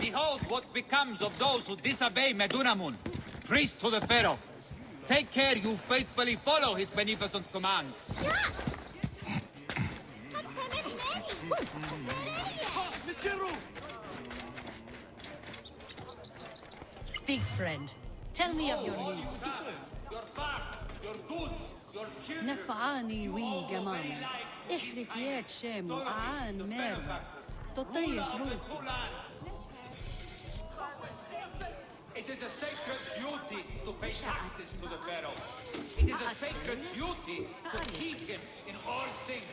Behold what becomes of those who disobey Medunamun, priest to the Pharaoh. Take care you faithfully follow his beneficent commands. Speak, friend. Tell me of your needs. Your farm, your goods, your children. نفعاني وي جماما. إحركيات شام وعان مارو. تطيش روتي. It is a sacred duty to pay taxes to the Pharaoh. It is a sacred duty to keep him in all things.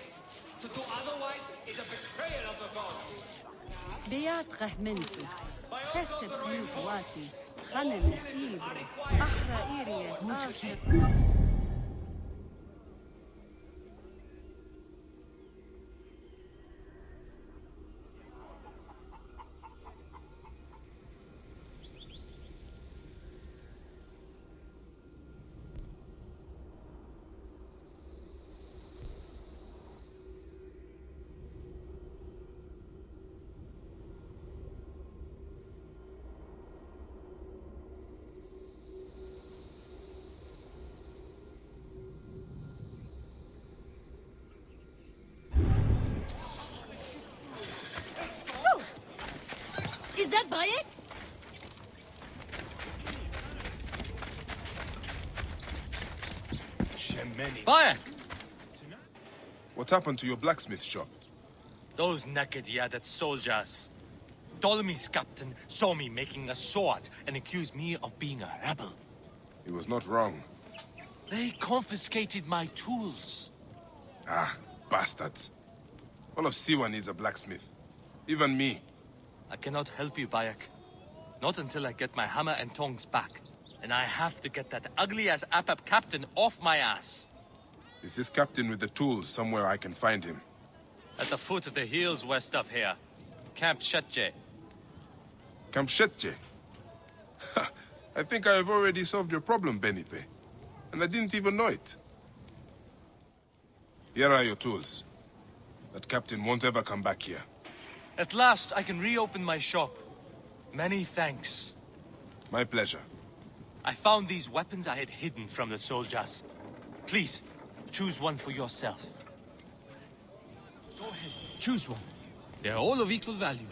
To do otherwise is a betrayal of the gods. بيات خهمنسو. خسب خيوط واتي. خنمس إيبري. أحرى إيريا. آسف. Is that Bayek? Bayek! What happened to your blacksmith shop? Those naked-yaded soldiers. Ptolemy's captain saw me making a sword and accused me of being a rebel. He was not wrong. They confiscated my tools. Ah, bastards. All of Siwa needs a blacksmith. Even me. I cannot help you, Bayek. Not until I get my hammer and tongs back. And I have to get that ugly-ass Apap captain off my ass. Is this captain with the tools somewhere I can find him? At the foot of the hills west of here. Camp Shetje. Camp Shetje? I think I have already solved your problem, Benipe. And I didn't even know it. Here are your tools. That captain won't ever come back here. At last, I can reopen my shop. Many thanks. My pleasure. I found these weapons I had hidden from the soldiers. Please, choose one for yourself. Go ahead, choose one. They're all of equal value.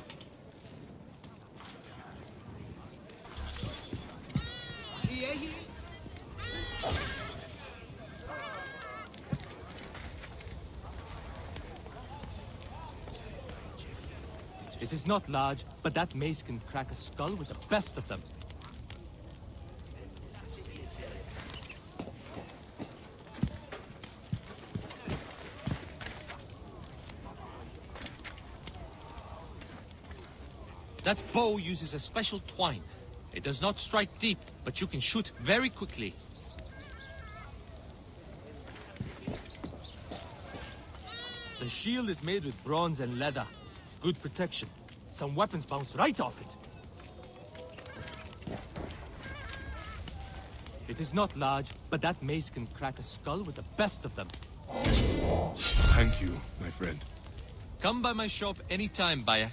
It is not large, but that mace can crack a skull with the best of them. That bow uses a special twine. It does not strike deep, but you can shoot very quickly. The shield is made with bronze and leather. Good protection. Some weapons bounce right off it. It is not large, but that mace can crack a skull with the best of them. Thank you, my friend. Come by my shop anytime, Bayek.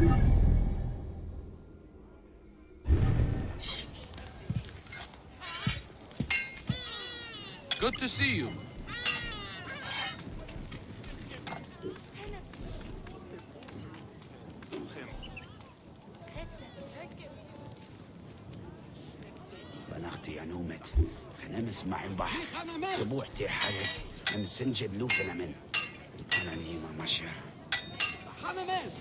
Good to see you. بنختي يا نومت خنمس معي بحر سبوعتي حيك من سنجد لوفنا من أنا نيمة مشير خنمس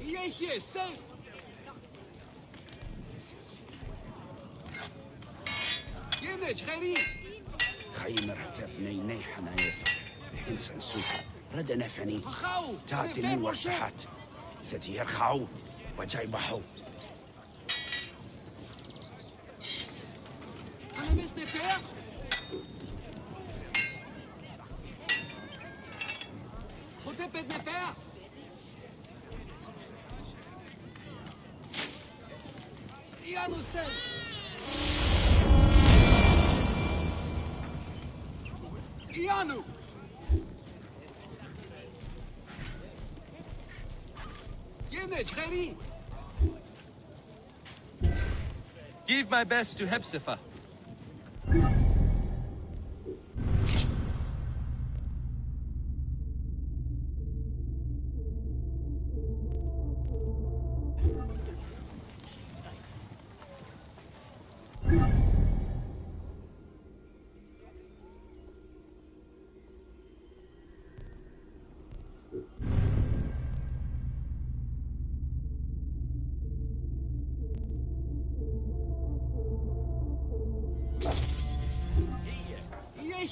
يحيى سيف ينج خيري خيم رتبني نيحة نايف الحين سنسوق رد نفني خاو تاتي من ورسحات ستي يرخعو وجاي بحو خنمس نفير خطبت نفير يانو سيف يانو ينج خيري Give my best to Hepzibah.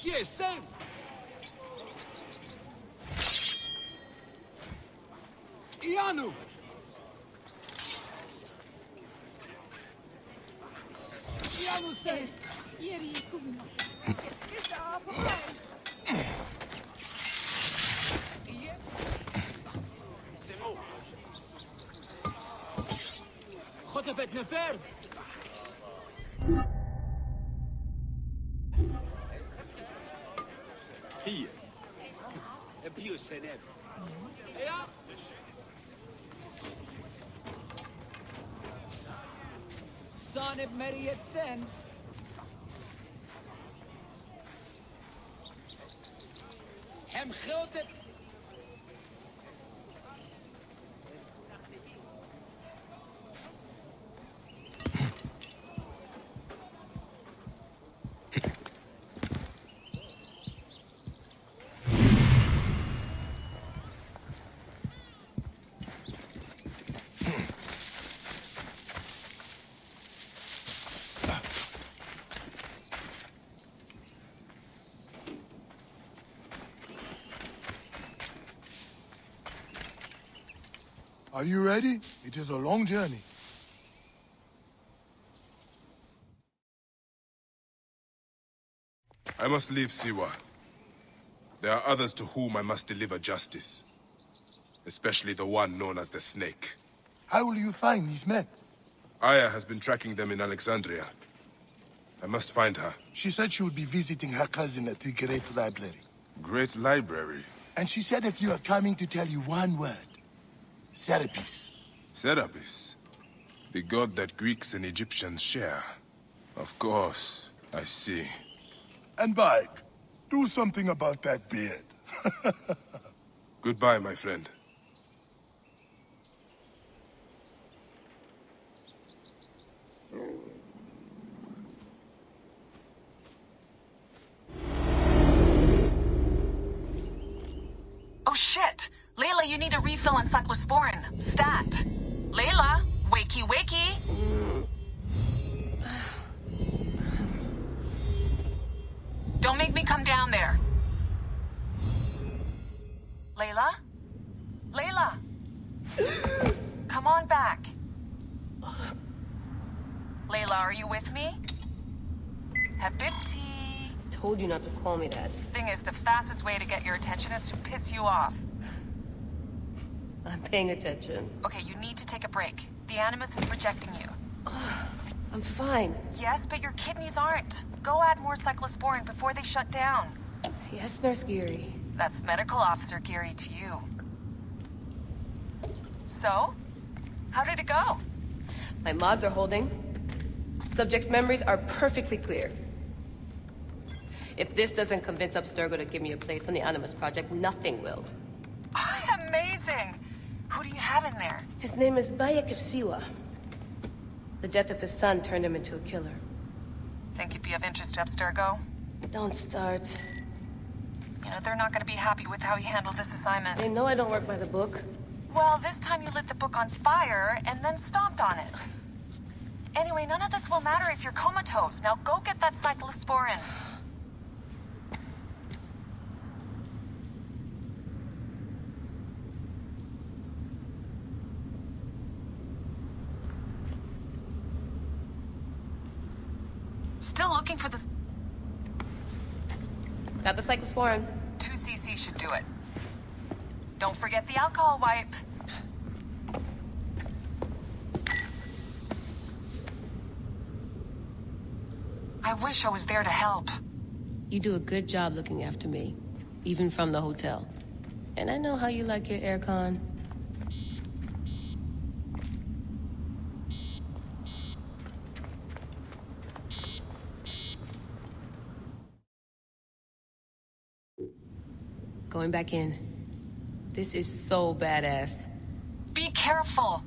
يحيى سيف يانو يانو سيف خطبت نفر هي ابيو سناب يا صانب مريت سن هم خوتب Are you ready? It is a long journey. I must leave Siwa. There are others to whom I must deliver justice. Especially the one known as the Snake. How will you find these men? Aya has been tracking them in Alexandria. I must find her. She said she would be visiting her cousin at the Great Library. Great Library? And she said if you are coming to tell you one word. Serapis. Serapis? The god that Greeks and Egyptians share. Of course, I see. And Bike, do something about that beard. Goodbye, my friend. Oh shit! Layla, you need a refill on cyclosporin. Stat. Layla, wakey wakey. Don't make me come down there. Layla? Layla! Come on back. Layla, are you with me? Habibti. Told you not to call me that. Thing is, the fastest way to get your attention is to piss you off. I'm paying attention. Okay, you need to take a break. The Animus is rejecting you. I'm fine. Yes, but your kidneys aren't. Go add more cyclosporin before they shut down. Yes, Nurse Geary. That's Medical Officer Gary to you. So? How did it go? My mods are holding. Subject's memories are perfectly clear. If this doesn't convince Abstergo to give me a place on the Animus Project, nothing will. Amazing! Who do you have in there? His name is Bayek of Siwa. The death of his son turned him into a killer. Think he'd be of interest to Abstergo? Don't start. You know, they're not gonna be happy with how he handled this assignment. They know I don't work by the book. Well, this time you lit the book on fire and then stomped on it. Anyway, none of this will matter if you're comatose. Now go get that cyclosporin. Still looking for the... Got the cyclosporin. 2 cc should do it. Don't forget the alcohol wipe. I wish I was there to help. You do a good job looking after me, even from the hotel. And I know how you like your aircon. Going back in. This is so badass. Be careful.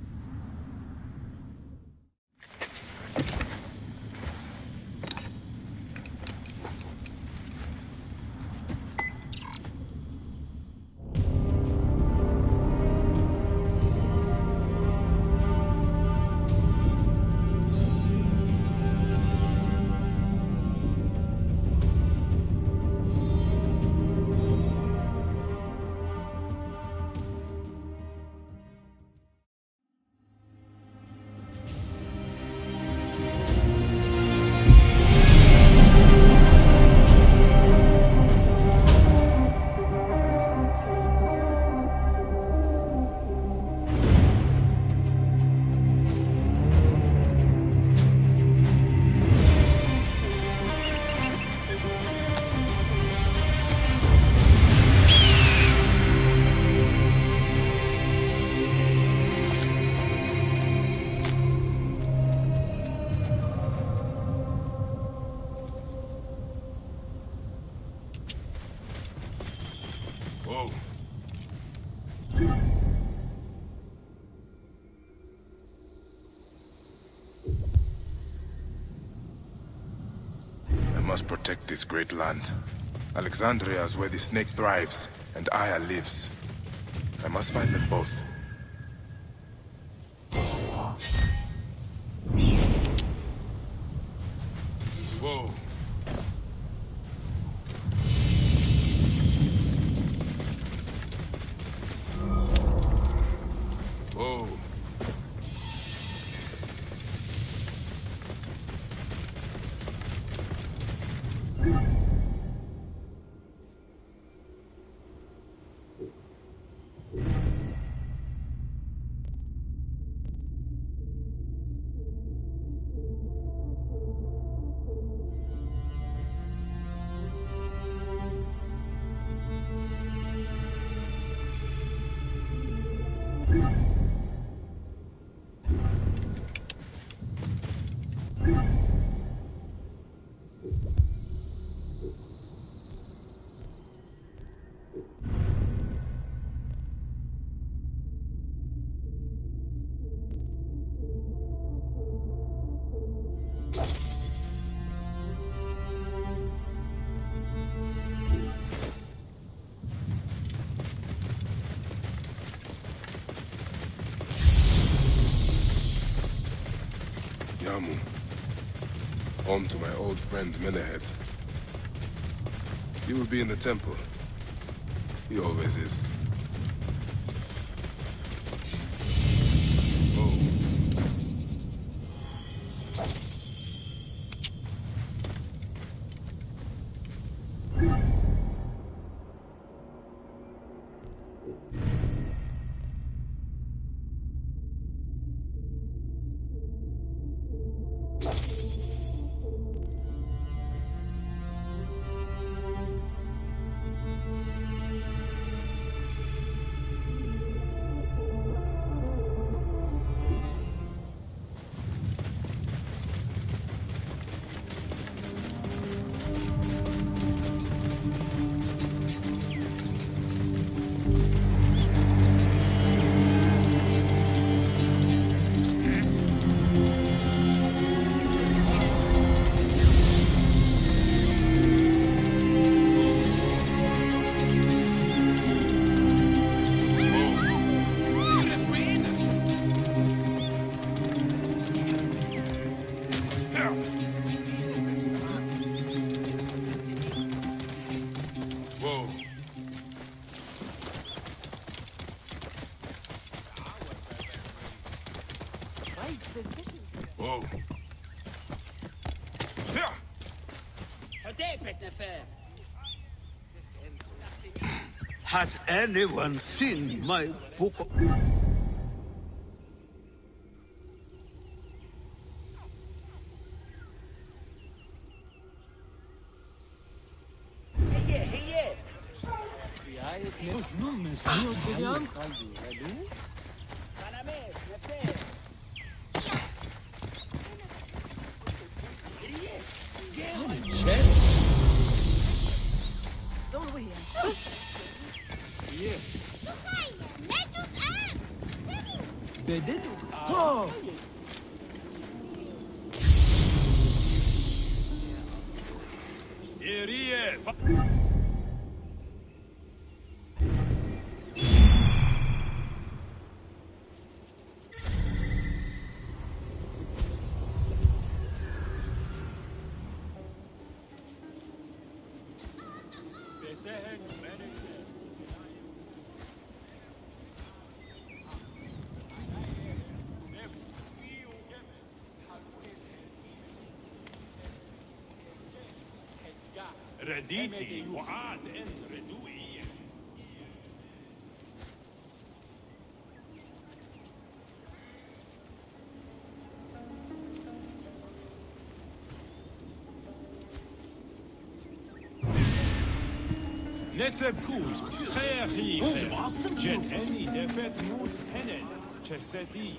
Whoa. I must protect this great land. Alexandria is where the snake thrives, and Aya lives. I must find them both. Whoa. Whoa. Yamu. Home to my old friend Menehet. He will be in the temple. He always is. Whoa. نفر. Has anyone seen my book? هي. نم سيو جريان. خنمس نفر. بددو. إيريه. رديتي وعاد إن ردوئية. نتبكوز خياخي جد أني دفت موت هنن جسدي.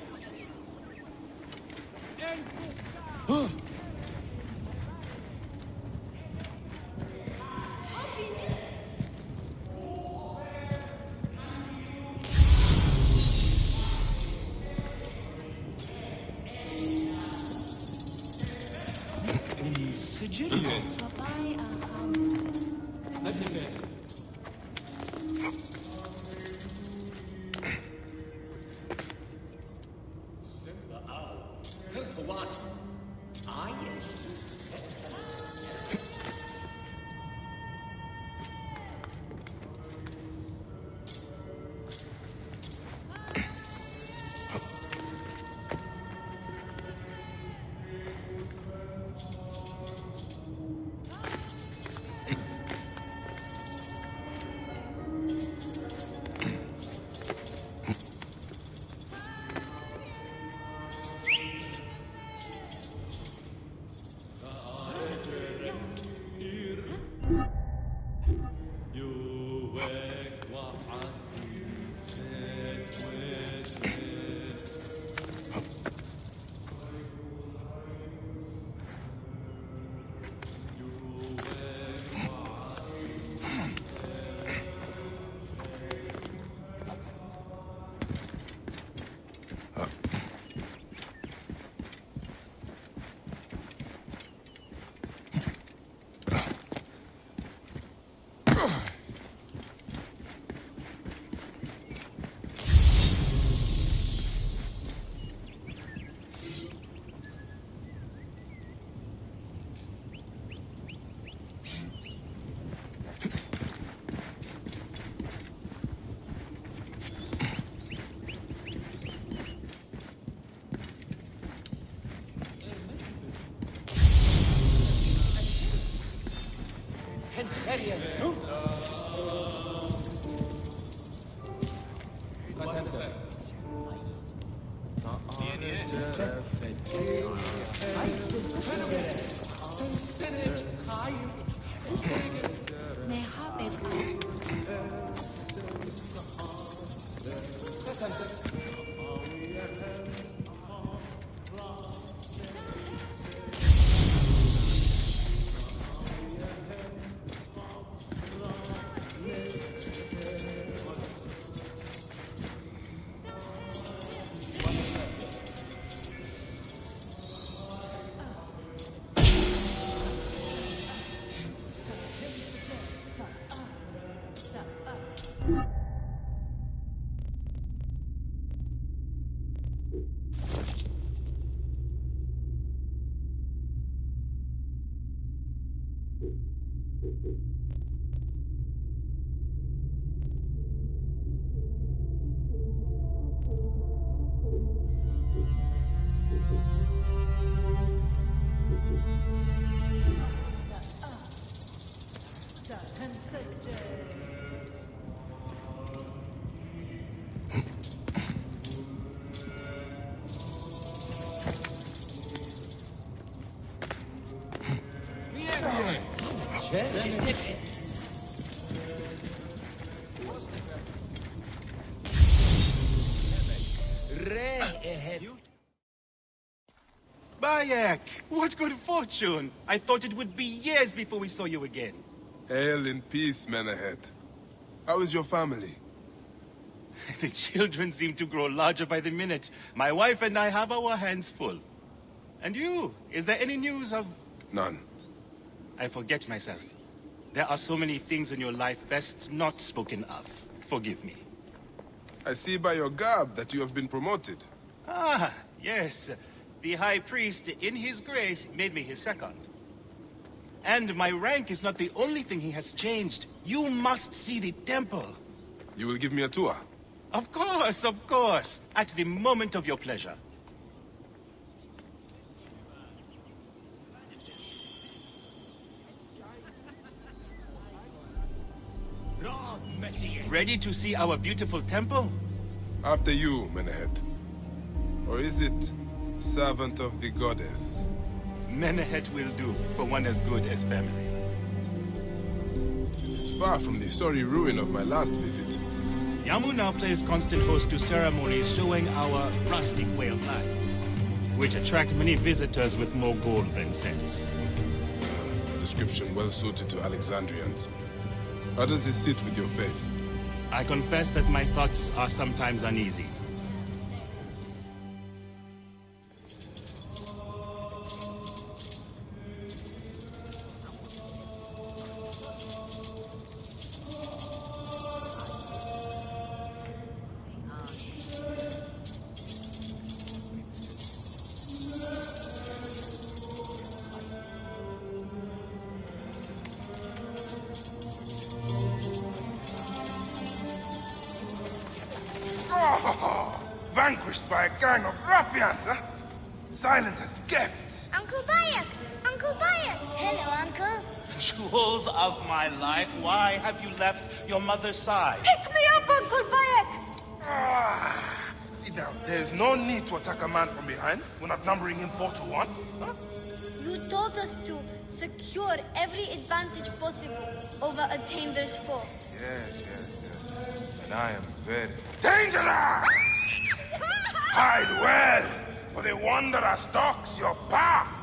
Bayek, what good fortune! I thought it would be years before we saw you again. Hail in peace, Menahet. How is your family? The children seem to grow larger by the minute. My wife and I have our hands full. And you? Is there any news of... None. I forget myself. There are so many things in your life best not spoken of. Forgive me. I see by your garb that you have been promoted. Ah, yes. The High Priest, in his grace, made me his second. And my rank is not the only thing he has changed. You must see the temple. You will give me a tour? Of course, of course. At the moment of your pleasure. Ready to see our beautiful temple? After you, Menahet. Or is it servant of the goddess? Menahet will do for one as good as family. It's far from the sorry ruin of my last visit. Yamu now plays constant host to ceremonies showing our rustic way of life, which attract many visitors with more gold than sense. A description well suited to Alexandrians. How does this sit with your faith? I confess that my thoughts are sometimes uneasy. Vanquished by a gang of ruffians, huh? Silent as gifts. Uncle Bayek! Uncle Bayek! Hello, Uncle. Jewels of my life, why have you left your mother's side? Pick me up, Uncle Bayek! Sit down. There's no need to attack a man from behind. We're not numbering him 4 to 1. Huh? You told us to secure every advantage possible over a Tander's foe. Yes. And I am very dangerous! Hide well, for the wanderer stalks your path.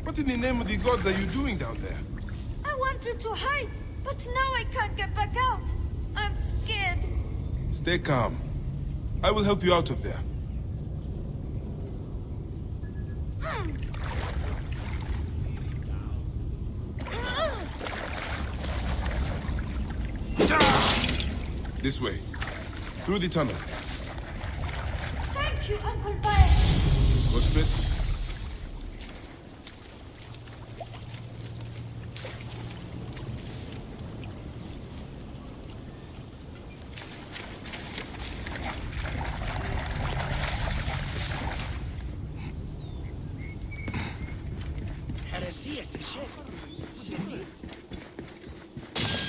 What in the name of the gods are you doing down there? I wanted to hide, but now I can't get back out. I'm scared. Stay calm. I will help you out of there. This way. Through the tunnel. Thank you, Uncle Bayek. Go straight.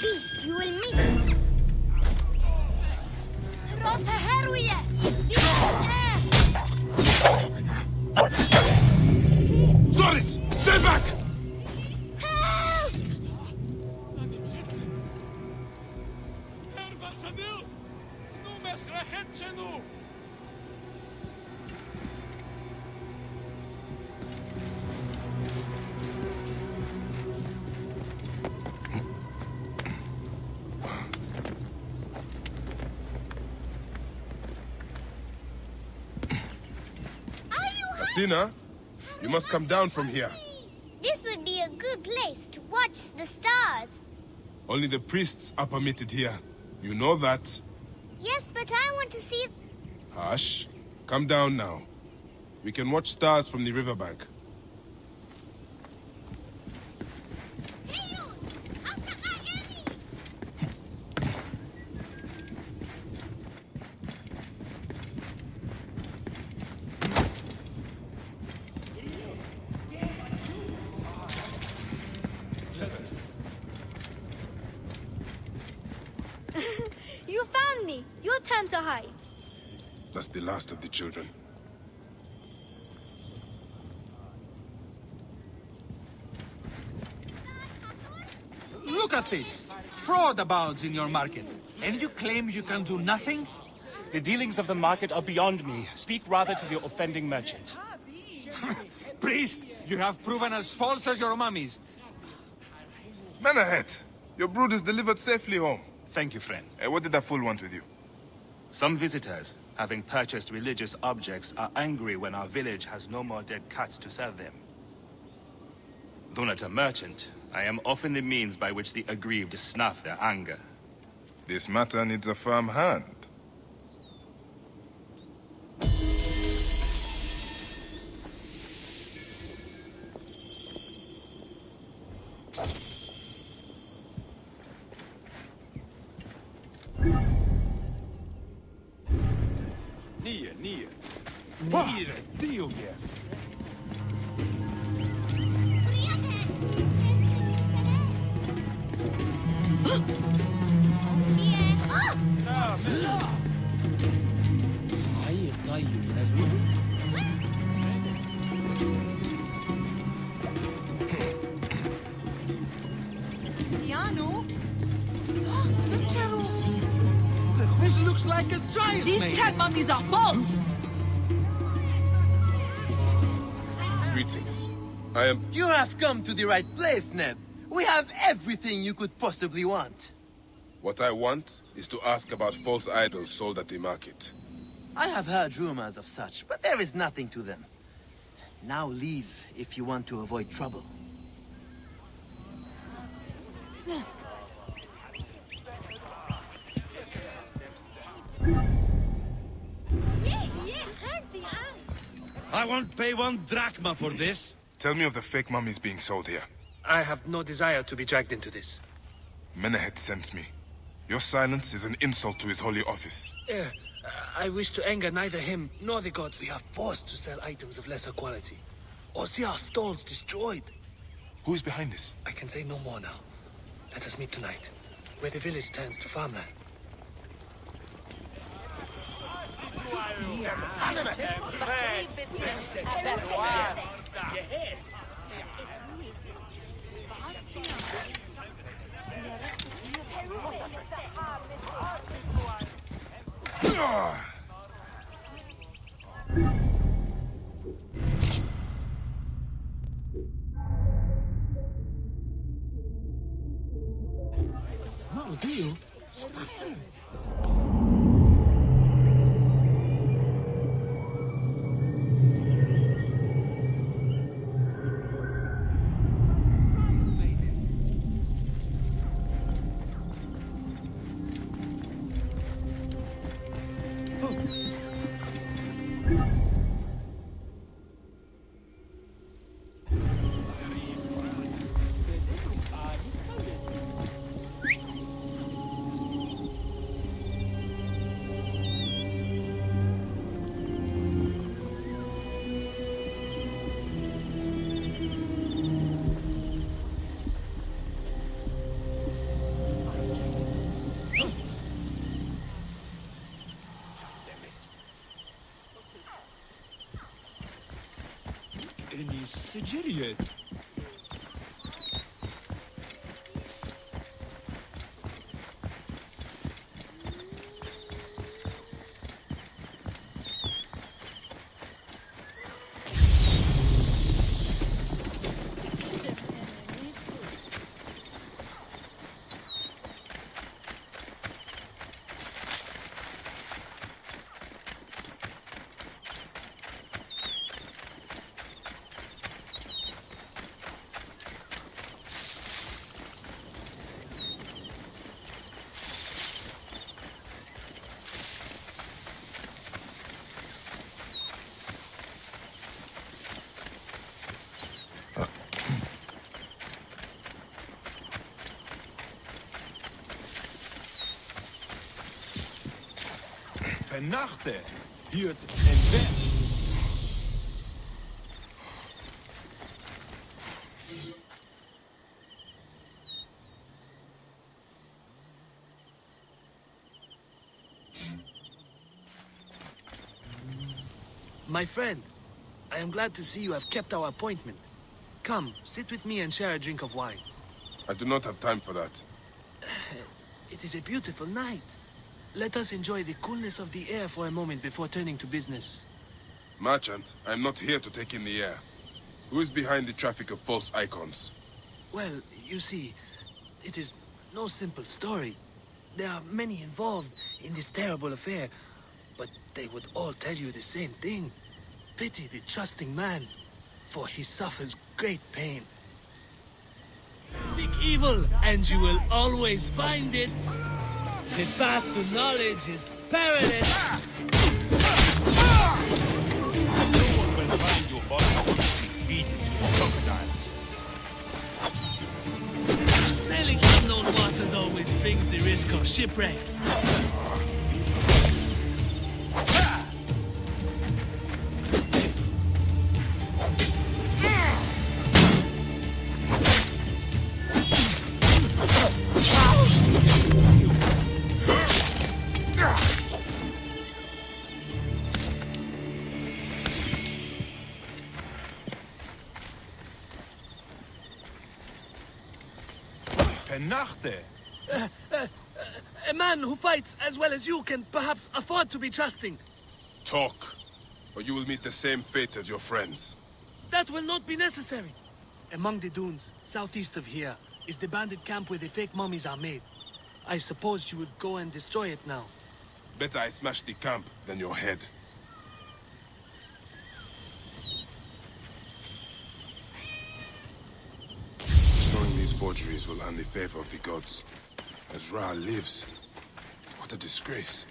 Beast, you will meet. Rota Heruye! Zoris! Stay back! Help! Asina, you must come down from here. This would be a good place to watch the stars. Only the priests are permitted here. You know that. Yes, but I want to see... Hush. Come down now. We can watch stars from the riverbank. You found me. Your turn to hide. That's the last of the children. Look at this! Fraud abounds in your market. And you claim you can do nothing? The dealings of the market are beyond me. Speak rather to the offending merchant. Priest, you have proven as false as your mummies. Men ahead. Your brood is delivered safely home. Thank you, friend. What did that fool want with you? Some visitors, having purchased religious objects, are angry when our village has no more dead cats to sell them. Though not a merchant, I am often the means by which the aggrieved snuff their anger. This matter needs a firm hand. Nia, Diogev. This looks like a giant These cat mummies are false! Greetings. I am... You have come to the right place, Neb. We have everything you could possibly want. What I want is to ask about false idols sold at the market. I have heard rumors of such, but there is nothing to them. Now leave if you want to avoid trouble. I won't pay 1 drachma for this. Tell me of the fake mummies being sold here. I have no desire to be dragged into this. Menehet sent me. Your silence is an insult to his holy office. I wish to anger neither him nor the gods. We are forced to sell items of lesser quality, or see our stalls destroyed. Who is behind this? I can say no more now. Let us meet tonight, where the village turns to farmland. Mano, Dio. any سجليات. Vernachte huurt en weg. My friend, I am glad to see you have kept our appointment. Come, sit with me and share a drink of wine. I do not have time for that. It is a beautiful night. Let us enjoy the coolness of the air for a moment before turning to business. Merchant, I am not here to take in the air. Who is behind the traffic of false icons? Well, you see, it is no simple story. There are many involved in this terrible affair, but they would all tell you the same thing. Pity the trusting man, for he suffers great pain. Seek evil, and you will always find it. The path to knowledge is perilous. No one will find your body unless you feed it to the crocodiles. Sailing unknown waters always brings the risk of shipwreck. Vernachte. A man who fights as well as you can perhaps afford to be trusting. Talk, or you will meet the same fate as your friends. That will not be necessary. Among the dunes, southeast of here, is the bandit camp where the fake mummies are made. I suppose you would go and destroy it now. Better I smash the camp than your head. Destroying these forgeries will earn the favor of the gods. As Ra lives, what a disgrace.